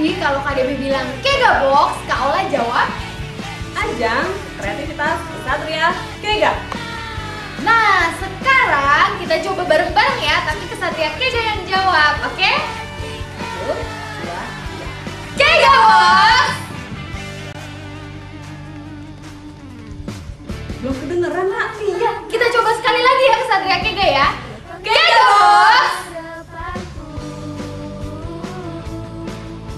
Tadi kalau Kak Debbie bilang Kega Box, Kak Ola jawab Ajang kreativitas Kesatria Kega. Nah, sekarang kita coba bareng-bareng ya, tapi Kesatria Kega yang jawab, oke? 1, 2, 3. Kega Box! Belum kedengeran, Nak. Iya, kita coba sekali lagi ya Kesatria Kega ya. Kega Box!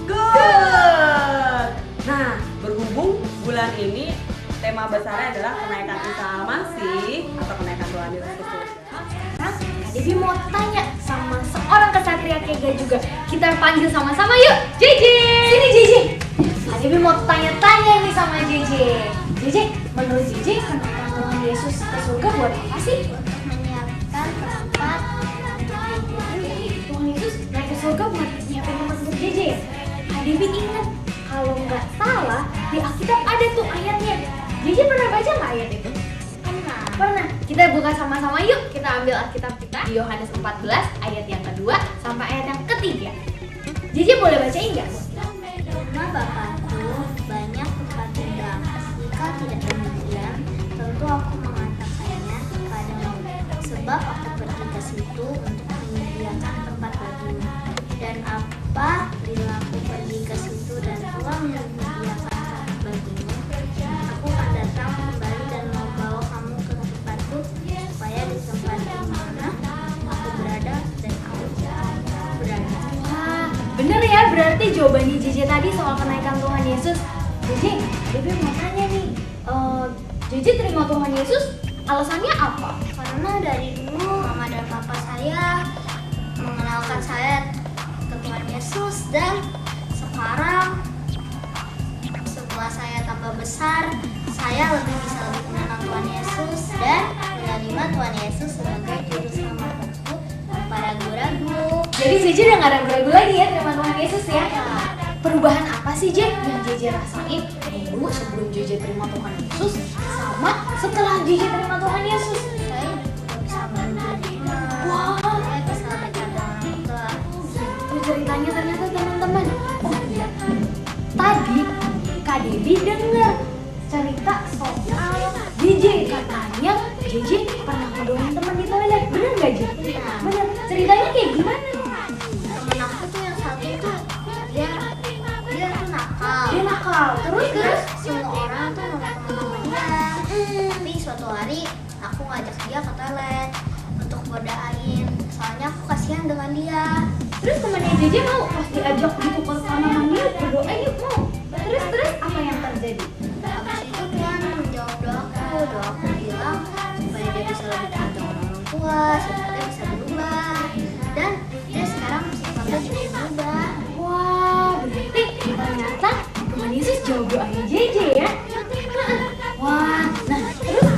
Good. Nah, berhubung bulan ini tema besarnya adalah kenaikan Isa Al-Masih atau kenaikan Tuhan Yesus Kristus. Sekarang Kak Debbie mau tanya sama seorang Kesatria Kega juga. Kita panggil sama-sama yuk, JJ! Sini JJ! Kak Debbie mau tanya-tanya nih sama JJ. JJ, menurut JJ kenaikan Tuhan Yesus ke surga buat apa sih? Untuk menyiapkan tempat Tuhan Yesus naik ke surga buat nyiapin tempat untuk JJ ya? Kak Debbie ingat, kalau nggak salah di Alkitab ada tuh ayatnya. JJ pernah baca nggak ayat itu? Pernah. Kita buka sama-sama yuk. Kita ambil Alkitab kita di Yohanes 14 ayat yang kedua sampai ayat yang ketiga. JJ boleh bacain nggak? Rumah Bapakku banyak tempat tinggal. Jika tidak demikian, tentu aku mengatakannya kepadamu. Sebab aku pergi ke situ untuk menyediakan tempat bagimu. Dan apa bila aku pergi ke situ dan telah menyediakan tempat bagimu, aku akan datang kembali dan membawa kamu ke tempatku, supaya di tempat di mana aku berada dan kamu berada. Wah, bener ya, berarti jawabannya JJ tadi soal kenaikan Tuhan Yesus. JJ, Debbie mau tanya nih, JJ terima Tuhan Yesus alasannya apa? Karena dari dulu mama dan papa saya mengenalkan saya ke Tuhan Yesus, dan sekarang setelah saya tambah besar, saya lebih bisa mengenal Tuhan Yesus dan menerima Tuhan Yesus sebagai juru selamatku tanpa ragu-ragu. Jadi JJ udah gak ragu-ragu lagi ya terima Tuhan Yesus ya? Perubahan apa sih J yang JJ rasain dulu sebelum JJ terima Tuhan Yesus sama setelah JJ terima Tuhan Yesus? Saya juga bisa menuju. Wah, Saya bisa dekat dengan orang tua. itu ceritanya ternyata teman-teman. Oh iya, tadi Kak Debbie denger cerita soal JJ. Katanya JJ pernah ngedoain teman di toilet, bener gak J? Iya. Bener, ceritanya kayak gimana? Temen aku tuh yang satu tuh dia tuh nakal. Dia nakal, terus? Semua orang tuh mau temen dia. Tapi suatu hari aku ngajak dia ke toilet untuk berdoain. Soalnya aku kasihan dengan dia. Terus temannya JJ mau pas diajak gitu ke kamar dia berdoa yuk mau. Terus apa yang terjadi? Habis itu Tuhan menjawab doaku. Doaku bilang supaya dia bisa lebih dekat dengan orang tua, sifatnya bisa berubah. Dan dia sekarang sifatnya juga berubah. Wah, berarti ternyata Tuhan Yesus jawab doanya JJ ya. Wah, nah terus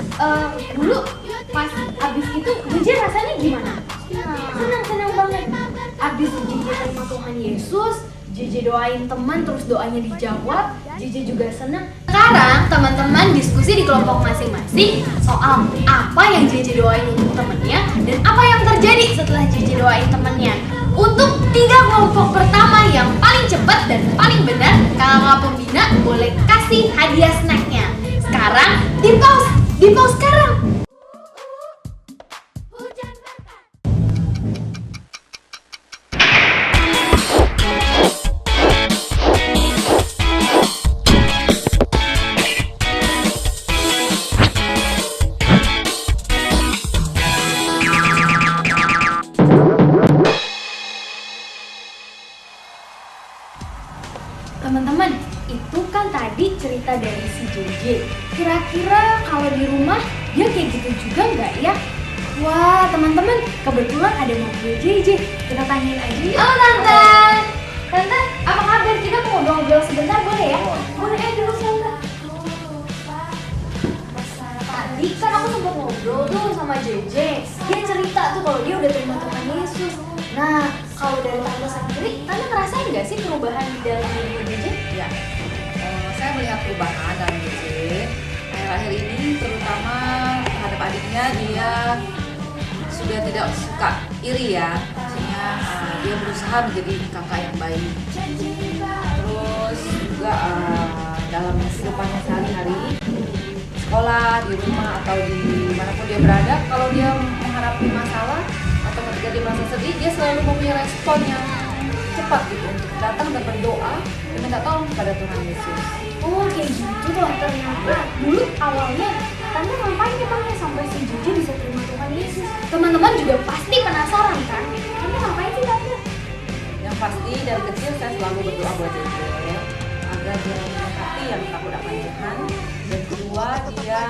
dulu pas abis itu JJ rasanya gimana? Senang banget. Abis JJ terima Tuhan Yesus, JJ doain teman terus doanya dijawab, JJ juga senang. Sekarang teman-teman diskusi di kelompok masing-masing soal apa yang JJ doain untuk temennya dan apa yang terjadi setelah JJ doain temennya. Untuk 3 kelompok pertama yang paling cepat dan paling benar, kakak pembina boleh kasih hadiah snacknya. Sekarang di pause sekarang. Teman-teman, itu kan tadi cerita dari si JJ. Kira-kira kalau di rumah dia kayak gitu juga nggak ya? Wah, teman-teman, kebetulan ada mobil JJ. Kita tanyain aja yuk. Halo Tante. Tante, apa kabar? Kita mau ngobrol sebentar boleh ya? Boleh dulu Tante. Tadi kan aku sempat ngobrol tuh sama JJ. Dia cerita tuh kalau dia udah terima Tuhan Yesus. Nah, kalau dari Tante sendiri, Tante ngerasain nggak sih perubahan di dalam diri JJ? Ya, saya melihat perubahan dalam JJ akhir-akhir ini, terutama terhadap adiknya. Dia sudah tidak suka iri ya, maksudnya dia berusaha menjadi kakak yang baik. di rumah atau di manapun dia berada, kalau dia menghadapi masalah atau ketika dia merasa sedih, dia selalu mempunyai respon yang cepat gitu untuk datang dan berdoa dan minta tolong kepada Tuhan Yesus. Oh kayak gitu tuh ternyata. Dulu awalnya tante ngapain emangnya sampai si Jeje bisa terima Tuhan Yesus? Teman-teman juga pasti penasaran kan? Tante ngapain sih tante? Yang pasti dari kecil saya selalu berdoa buat Jeje agar dia memberkati yang takut akan Tuhan, dan kedua dia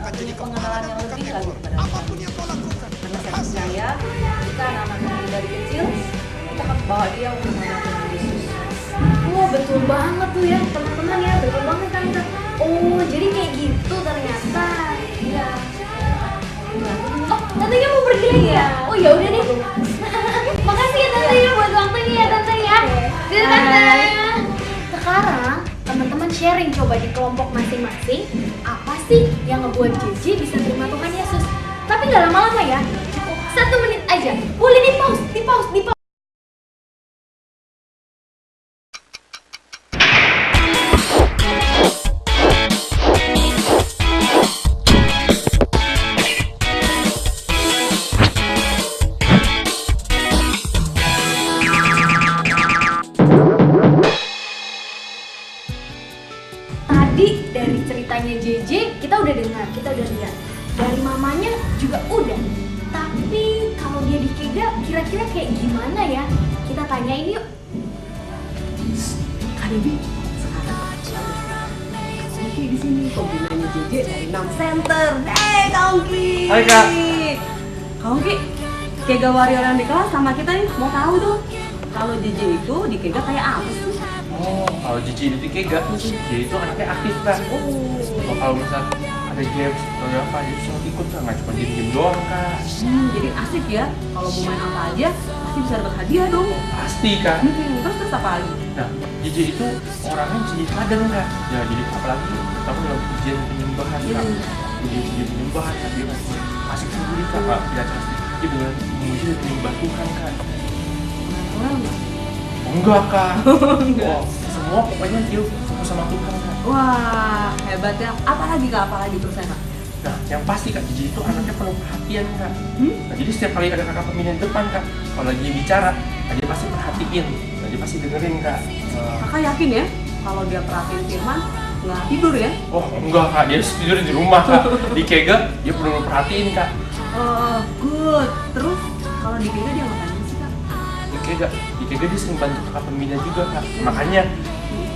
punya pengenalan yang lebih lagi kepada Tuhan. Karena saya percaya jika anak-anak ini dari kecil kita akan bawa dia untuk mengenal Tuhan Yesus. Oh betul banget tuh ya teman-teman ya, betul banget tante. Oh jadi kayak gitu ternyata. Iya. Oh tantenya mau pergi lagi ya? Oh ya udah deh. Makasih ya tante ya buat waktunya ya tante ya. Dadah tante. Sekarang teman-teman sharing coba di kelompok masing-masing apa sih yang ngebuat Jeje bisa terima Tuhan Yesus. Tapi nggak lama-lama ya, cukup 1 menit aja. Boleh di pause. Tadi dari ceritanya Jeje kita udah dengar, kita udah lihat. Dari mamanya juga udah. Tapi kalau dia di Kega kira-kira kayak gimana ya? Kita tanyain yuk. Kak Devi, sekarang Kongki di sini, pembinanya Jeje dari NAM Center. Hey Kongki. Hai, Kak. Kongki, Kega Warrior yang di kelas sama kita nih mau tahu dong. Kalau Jeje itu di Kega kayak apa sih? Oh, kalau Cici itu Kega, dia itu anaknya aktif Kak. Oh, kalau misal ada games atau apa, dia selalu ikut Kak, nggak cuma diem doang Kak. Jadi asik ya. Kalau mau main apa aja pasti bisa dapat hadiah dong. Pasti Kak. Terus apa lagi? Nah, Cici itu orangnya bisa jadi teladan Kak. Ya, jadi apalagi kamu dalam ujian penyembahan Kak. Ujian penyembahan Kak, dia masih sendiri Kak. Kak, tidak pasti dia dengan memuji dan menyembah Tuhan Kak. Enggak Kak. Oh, semua pokoknya dia fokus sama Tuhan Kak. Wah, hebat ya. Apalagi terus Kak? Nah, yang pasti Kak, Cici itu anaknya penuh perhatian Kak. Nah, jadi setiap kali ada kakak pemilihan depan Kak, kalau lagi bicara, dia pasti perhatiin, dia pasti dengerin Kak. Kakak yakin ya kalau dia perhatiin Firman nggak tidur ya? Oh enggak Kak, dia tidur di rumah Kak. Di Kega dia perlu perhatiin Kak. Good. Terus kalau di Kega dia ngapain sih Kak? Di Kega dia sering bantu kakak pembina juga Kak. Makanya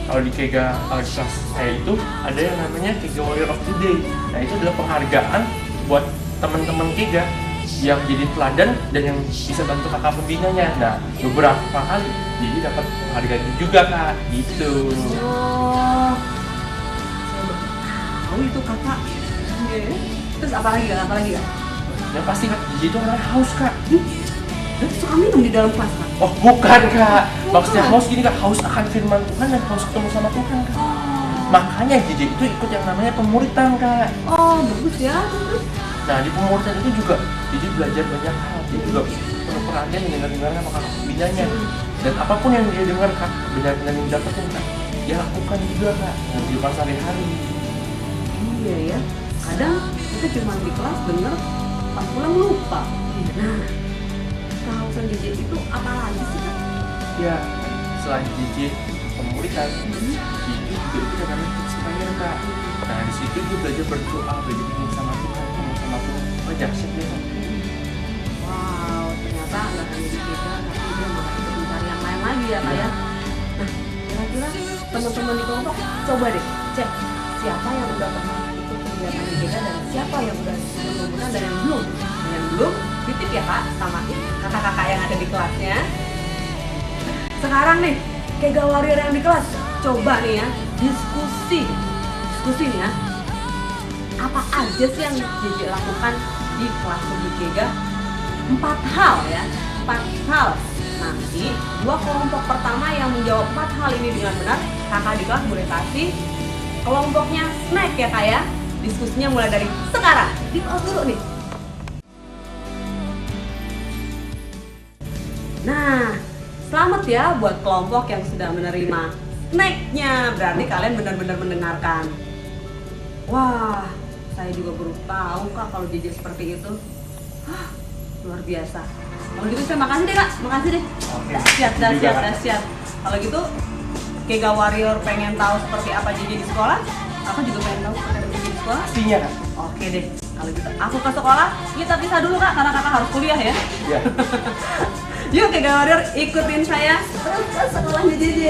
kalau di Kega di kelas saya itu ada yang namanya Kega Warrior of the Day. Nah itu adalah penghargaan buat teman-teman Kega yang jadi teladan dan yang bisa bantu kakak pembinanya. Nah beberapa kali jadi dapat penghargaan itu juga Kak. Gitu. Oh, tahu itu Kakak. Terus apa lagi Kak? Yang pasti Kak, Cici itu orangnya haus Kak. Dan suka minum di dalam kelas Kak? Oh bukan Kak, maksudnya haus gini Kak, haus akan firman Tuhan dan haus ketemu sama Tuhan Kak. Makanya Jeje itu ikut yang namanya pemuritan Kak. Oh bagus ya. Terus? Nah di pemuritan itu juga Jeje belajar banyak hal. Dia juga penuh perhatian mendengar sama kakak pembinanya. Dan apapun yang dia dengar Kak, benar-benar yang dapetin Kak, dia lakukan juga Kak, yang di depan sehari-hari. Iya ya. Kadang kita cuma di kelas denger, pas pulang lupa. Nah, kehausan Jeje itu apa lagi sih Kak? Ya, selain Jeje pemuritan, Jeje juga itu yang namanya inspire Kak. Nah di situ dia belajar berdoa, belajar ingin sama Tuhan, ngomong sama Tuhan. Oh dahsyat dia Kak. Wow, ternyata nggak hanya di Kega, tapi dia malah ikut mencari yang lain lagi ya Kak ya. Nah, kira-kira teman-teman di kelompok coba deh cek siapa yang udah pernah ikut kegiatan di Kega dan siapa yang udah pemuritan dan yang belum. Dan yang belum, titip ya Kak sama kakak-kakak yang ada di kelasnya. Sekarang nih, Kega Warrior yang di kelas, coba nih ya, diskusi nih ya. Apa aja sih yang Jeje lakukan di kelas di Kega? 4 hal ya, 4 hal. Nanti 2 kelompok pertama yang menjawab 4 hal ini dengan benar, kakak di kelas boleh kasih kelompoknya snack ya Kak ya. Diskusinya mulai dari sekarang. Di pause dulu nih. Nah, selamat ya buat kelompok yang sudah menerima snacknya. Berarti kalian benar-benar mendengarkan. Wah, saya juga baru tahu Kak kalau JJ seperti itu. Hah, luar biasa. Kalau gitu saya makasih deh Kak, makasih deh. Oke. Dahsyat. Kalau gitu Kega Warrior pengen tahu seperti apa JJ di sekolah, aku juga pengen tahu seperti apa JJ di sekolah. Pastinya kan? Oke deh, kalau gitu aku ke sekolah, kita pisah dulu Kak, karena kakak harus kuliah ya. Iya. Yuk Kega Warrior, ikutin saya terus ke sekolahnya JJ.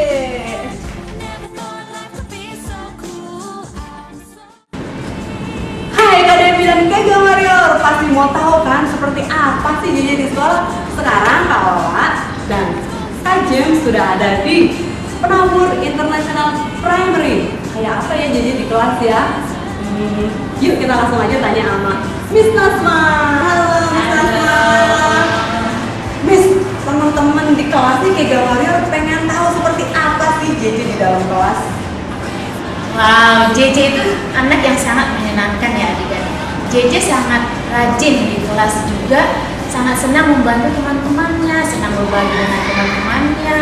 Hai Kak Devi dan Kega Warrior, pasti mau tahu kan seperti apa sih JJ di sekolah? Sekarang Kak Lola dan Kak James sudah ada di Penabur International Primary. Kayak apa ya JJ di kelas ya? Yuk kita langsung aja tanya sama Miss Nasma. Halo Miss Nasma. Miss, teman-teman di kelas nih Kega Warrior pengen tahu seperti apa sih JJ di dalam kelas? Wow, JJ itu anak yang sangat menyenangkan ya adik-adik. JJ sangat rajin di kelas juga, sangat senang membantu teman-temannya, senang berbagi dengan teman-temannya.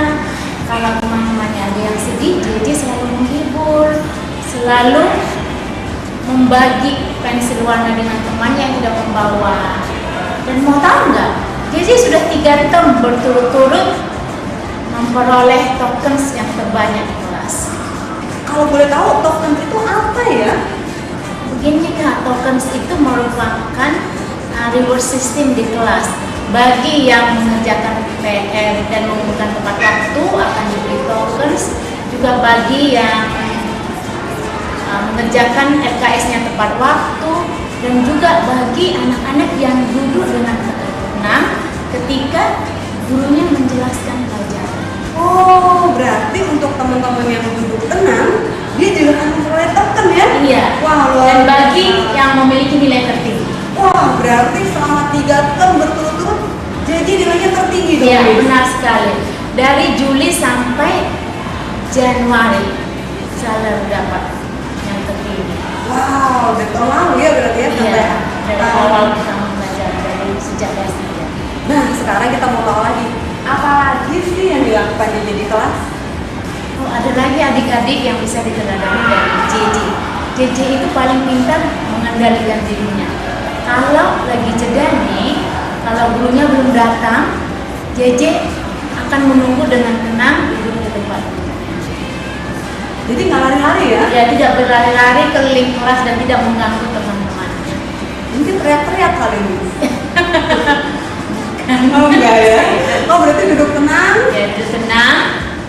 Kalau teman-temannya ada yang sedih, JJ selalu menghibur, selalu membagi pensil warna dengan temannya yang tidak membawa. Dan mau tahu nggak, JJ sudah 3 term berturut-turut memperoleh tokens yang terbanyak di kelas. Kalau boleh tahu tokens itu apa ya? Begini Kak, tokens itu merupakan reward system di kelas. Bagi yang mengerjakan PR dan mengumpulkan tepat waktu akan diberi tokens. Juga bagi yang mengerjakan RKS-nya tepat waktu, dan juga bagi anak-anak yang duduk dengan tenang ketika gurunya menjelaskan pelajaran. Oh, berarti untuk teman-teman yang duduk tenang, dia juga akan memperoleh token ya? Iya. Wah, luar Dan bagi biasa. yang memiliki nilai tertinggi. Wah, berarti selama 3 term berturut-turut jadi nilainya tertinggi dong. Iya, Miss? benar sekali. Dari Juli sampai Januari selalu dapat yang tertinggi. Wow, udah tahun lalu ya berarti ya sampai Iya, dari awal kita belajar dari sejak kelas 3. Nah, sekarang kita mau tahu lagi, apa lagi sih yang dilakukan JJ di kelas? Oh, ada lagi adik-adik yang bisa diteladani dari JJ. JJ itu paling pintar mengendalikan dirinya. Kalau lagi jeda nih, kalau gurunya belum datang, JJ akan menunggu dengan tenang duduk di tempat. Jadi nggak lari-lari ya? Dia tidak berlari-lari keliling kelas dan tidak mengganggu teman-temannya. Mungkin teriak-teriak kali ini. Oh enggak ya? Oh berarti duduk tenang? Dia duduk tenang,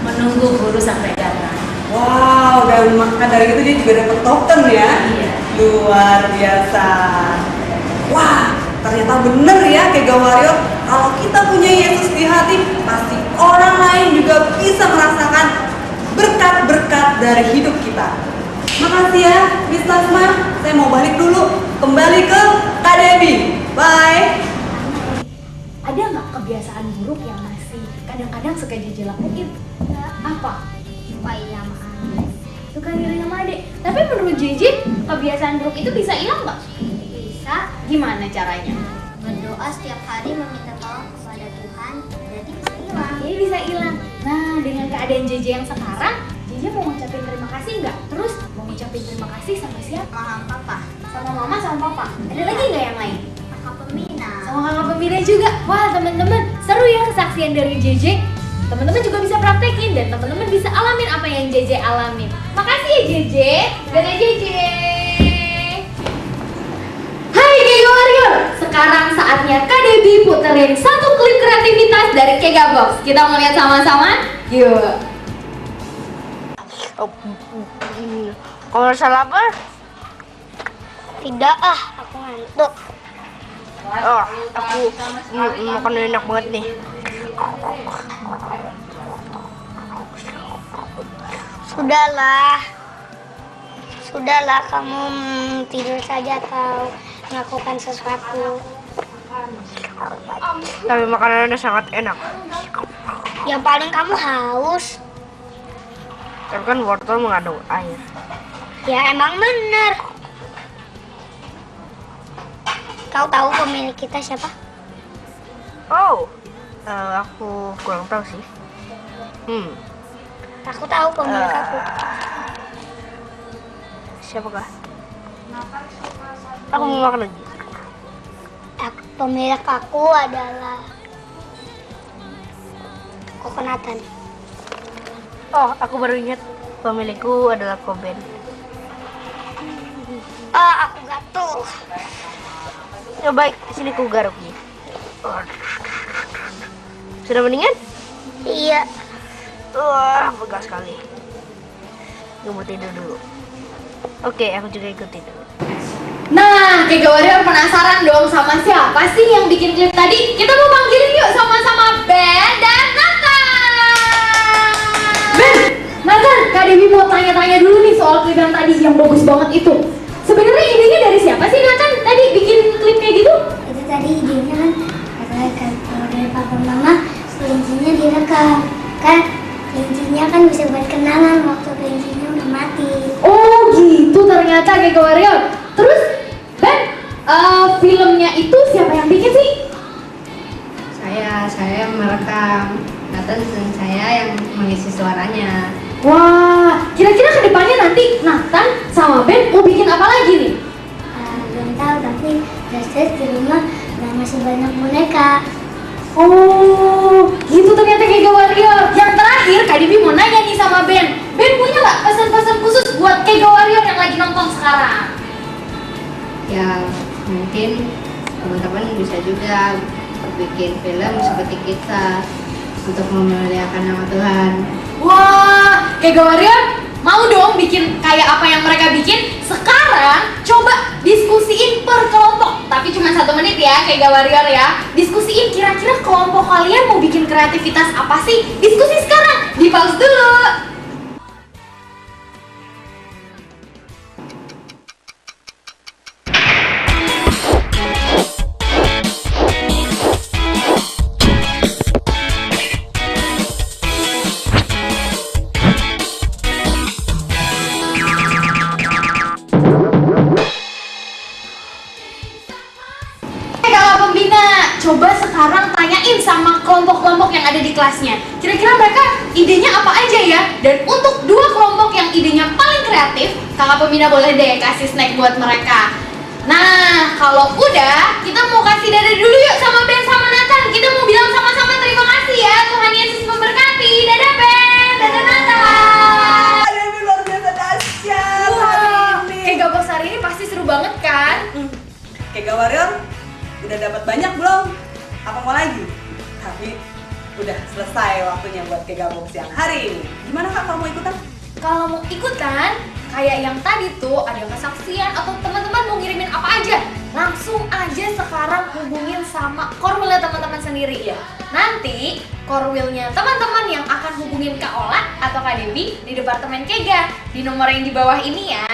menunggu guru sampai datang. Wow, dan maka dari itu dia juga dapat token ya? Iya. Luar biasa. Wah, ternyata bener ya Kega Warrior, kalau kita punya Yesus di hati, pasti orang lain juga bisa merasakan berkat-berkat dari hidup kita. Makasih ya Miss Nasma, saya mau balik dulu, kembali ke Kak Debbie. Bye. Ada nggak kebiasaan buruk yang masih kadang-kadang suka JJ lakuin? Apa? Suka iya sama Alex. Suka iri sama adik. Tapi menurut JJ, kebiasaan buruk itu bisa hilang nggak? Bisa Gimana caranya? berdoa setiap hari meminta tolong kepada Tuhan, jadi bisa hilang. Jadi bisa hilang. Nah, dengan keadaan JJ yang sekarang, JJ mau ngucapin terima kasih nggak? Terus mau ngucapin terima kasih sama siapa? Mahal papa, Sama mama, sama papa. Ada lagi nggak yang lain? kakak pembina. Sama kakak pembina juga. Wah, teman-teman, seru ya kesaksian dari JJ. Teman-teman juga bisa praktekin dan teman-teman bisa alamin apa yang JJ alamin. Makasih ya JJ. Dadah JJ. Hai Kega Warrior. Sekarang saatnya Kak Debbie puterin satu klip kreativitas dari Kega Box. Kita mau lihat sama-sama? Yuk. Kalau salah apa? Tidak aku ngantuk. Oh, aku makan enak banget nih. Sudahlah kamu tidur saja atau melakukan sesuatu. Tapi makanannya sangat enak. Yang paling kamu haus. Tapi kan wortel mengandung air. Ya emang bener. Kau tahu pemilik kita siapa? Oh, aku kurang tahu sih. Aku tahu pemilik aku. Siapakah? Aku mau makan lagi. Pemilik aku adalah Kokonatan. Oh, aku baru ingat. Pemilikku adalah Koben. Aku gatel. Ya baik, sini ku garuknya. Sudah mendingan? Iya. Wah, pegal sekali. Gue mau tidur dulu. Oke, aku juga ikut tidur. Nah, Kega Warrior penasaran dong sama siapa sih yang bikin klip tadi? Kita mau panggilin yuk sama-sama Ben dan Nathan. Ben, Nathan, Kak Dewi mau tanya-tanya dulu nih soal klip yang tadi yang bagus banget itu. Sebenarnya idenya dari siapa sih Nathan tadi bikin klip kayak gitu? Itu tadi idenya kan kalau dari papa mama kelincinya direkam. Kan kelincinya kan bisa buat kenalan waktu kelincinya udah mati. Oh gitu ternyata Kega Warrior. Terus Ben, filmnya itu siapa yang bikin sih? Saya yang merekam, Nathan dan saya yang mengisi suaranya. Wah, kira-kira kedepannya nanti Nathan sama Ben mau bikin apa lagi nih? Belum tahu tapi Justice di rumah masih banyak boneka. Oh, gitu ternyata Kega Warrior. Yang terakhir, Kak Devi mau nanya nih sama Ben. Ben punya nggak pesan-pesan khusus buat Kega Warrior yang lagi nonton sekarang? Ya mungkin teman-teman bisa juga bikin film seperti kita untuk memuliakan nama Tuhan. Wah, Kega Warrior mau dong bikin kayak apa yang mereka bikin. Sekarang coba diskusiin per kelompok. Tapi cuma 1 menit ya Kega Warrior ya. Diskusiin kira-kira kelompok kalian mau bikin kreativitas apa sih? Diskusi sekarang, di pause dulu. Coba sekarang tanyain sama kelompok-kelompok yang ada di kelasnya. Kira-kira mereka idenya apa aja ya? Dan untuk 2 kelompok yang idenya paling kreatif, kakak pembina boleh deh kasih snack buat mereka. Nah, kalau udah, kita mau kasih dadah dulu yuk sama Ben sama Nathan. Kita mau bilang sama-sama terima kasih ya. Tuhan Yesus memberkati. Dadah Ben, dadah Nathan. Dewi luar biasa dahsyat hari ini. Kega Box hari ini pasti seru banget kan? Kega Warrior udah dapat banyak belum? Apa mau lagi? Tapi udah selesai waktunya buat Kega Box yang hari ini. Gimana Kak kalau mau ikutan? Kalau mau ikutan, kayak yang tadi tuh ada kesaksian atau teman-teman mau ngirimin apa aja, langsung aja sekarang hubungin sama korwilnya teman-teman sendiri ya. Nanti korwilnya teman-teman yang akan hubungin Kak Ola atau Kak Devi di Departemen Kega di nomor yang di bawah ini ya.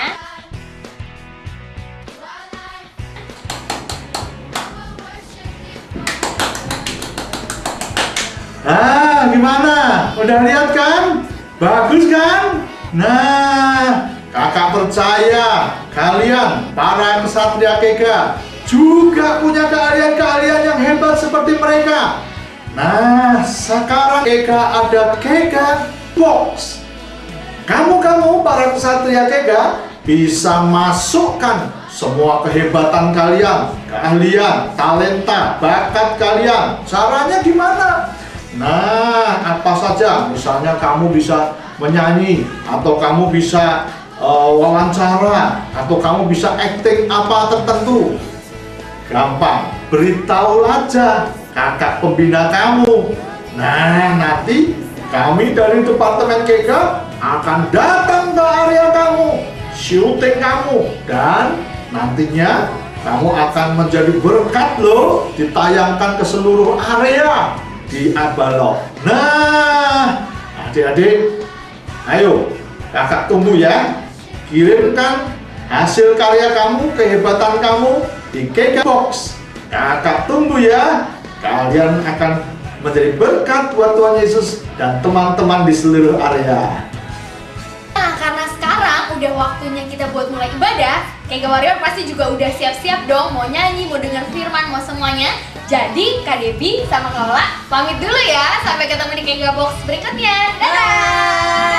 Nah, gimana? Udah lihat kan? Bagus kan? Nah, kakak percaya kalian para kesatria Kega juga punya keahlian-keahlian yang hebat seperti mereka. Nah, sekarang Kega ada Kega Box. Kamu para kesatria Kega bisa masukkan semua kehebatan kalian, keahlian, talenta, bakat kalian. Caranya gimana? Nah, apa saja, misalnya kamu bisa menyanyi, atau kamu bisa wawancara, atau kamu bisa acting apa tertentu. Gampang, beritahu aja kakak pembina kamu. Nah, nanti kami dari Departemen Kega akan datang ke area kamu, syuting kamu, dan nantinya kamu akan menjadi berkat loh, ditayangkan ke seluruh area di Abalok. Nah, adik-adik, ayo kakak tunggu ya. Kirimkan hasil karya kamu, kehebatan kamu di Kega Box. Kakak tunggu ya. Kalian akan menjadi berkat buat Tuhan Yesus dan teman-teman di seluruh area. Nah, karena sekarang udah waktunya kita buat mulai ibadah, Kega Warrior pasti juga udah siap-siap dong mau nyanyi, mau dengar firman, mau semuanya. Jadi Kak Devi sama Kak Ola pamit dulu ya. Sampai ketemu di Kega Box berikutnya. Dadah!